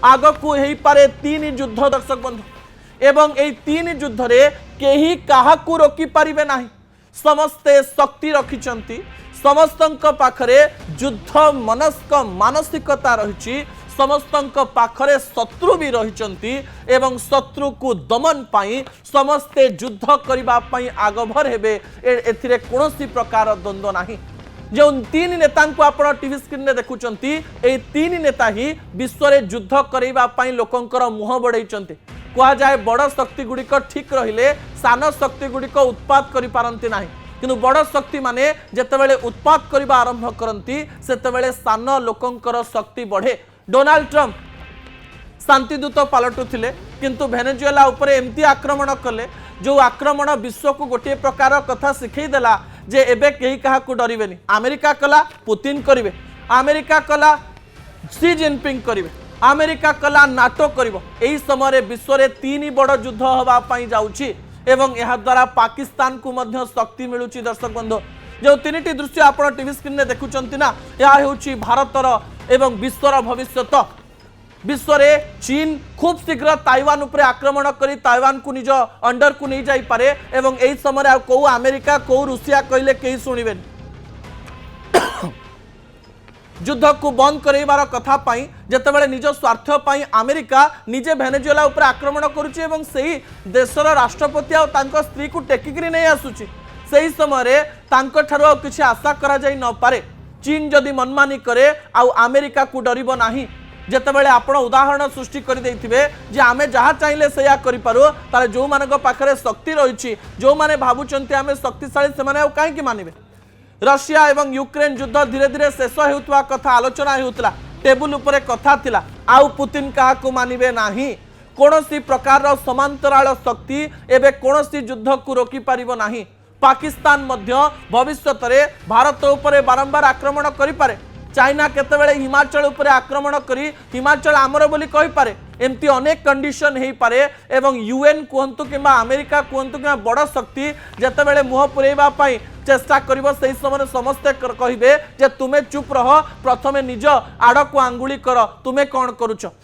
आगकू हेई पारे तीन युद्ध दर्शक बंधु एवं एई तीन युद्ध रे केही काहाकू रोकी पारिबे नाही समस्ते शक्ति रखिचंती समस्तंक पाखरे युद्ध मनस्क मानसिकता रहिछि समस्तंक पाखरे शत्रु भी रहिचंती एवं शत्रु को दमन पाई समस्ते युद्ध करिबा पाई आगभर हेबे एथिरे कोनोसी प्रकार द्वंद्व नाही जो तीन नेता को आप टीवी स्क्रीन में देखुंती ए तीन नेता ही विश्व में युद्ध करने लोकंकर मुह बढ़ई कह जाए बड़ शक्ति गुड़िक ठीक रहिले सान शक्ति गुड़िक उत्पाद करि पारंती नाही किंतु बड़ शक्ति माने जेतेबेले उत्पाद करबा आरंभ करंती सेतेबेले सान लोकंकर शक्ति बढ़े। डोनाल्ड ट्रंप शांतिदूत पलटुथिले किंतु वेनेजुएला उपरे एमती आक्रमण कले जो आक्रमण विश्व को गोटे प्रकार कथा शिखई देला जे एबे केही काहाकू डरिबेनी अमेरिका कला पुतिन करिवे अमेरिका कला सी जिनपिंग करिवे अमेरिका कला नाटो करिवो एही समय विश्व रे तीन बड़ युद्ध होबा पई जाउची एवं यह द्वारा पाकिस्तान को मध्य शक्ति मिलुची। दर्शक बंधु जो तीनिटी दृश्य आप टीवी स्क्रीन में देखुचंती ना यह हेउची भारतर एवं विश्वर भविष्यत विश्व रे चीन खूब शीघ्र ताइवान उपर आक्रमण करी ताइवान को निज अंडर को नहीं जाई पारे एवं एही समय को अमेरिका को रूसिया कहले केही सुनिबेन युद्ध को बंद करैबार कथा पाई जेतेबेले निज स्वार्थ पाई अमेरिका निजे वेनेजुएला उपर आक्रमण करुची एवं सेही देशर राष्ट्रपति आ तांको स्त्री को टेकिकरी नहीं आसुची सेही समय रे तांको ठारो आ किछि आशा करा जाई न पारे चीन जदि मनमानी करे आ अमेरिका को डरिबो नाही जेतेबेले आपण उदाहरण सृष्टि कर देथिबे जे आमे जहा चाहिले सेया करि पारो ताले जो मानक पाखरे शक्ति रहिछि जो माने भाबुचंती आमे शक्तिशाली से माने आ काहे कि मानिबे रशिया एवं यूक्रेन युद्ध धीरे धीरे शेष होउतवा कथा आलोचना होउतला टेबुल उपरे कथा थिला आउ पुतिन काहा को मानिबे नाही कोनोसी प्रकार समांतराल शक्ति एबे कोनोसी युद्ध को रोकी पारिबो नाही पाकिस्तान मध्य भविष्यत रे भारत उपरे बारंबार आक्रमण करि पारे चाइना केतेबेले हिमाचल उपरे आक्रमण करी हिमाचल आमर बोली कहि पारे एमती अनेक कंडीशन हेई पारे एवं यूएन कहंतु किबा अमेरिका कहंतु किबा बड़ शक्ति जेतेबेले मुह पुरेबा पई चेष्टा करिवो सेही समय समस्ते कहिबे जे तुमे चुप रह प्रथमे निज आड़ को आंगुली कर तुमे कोन करूछ।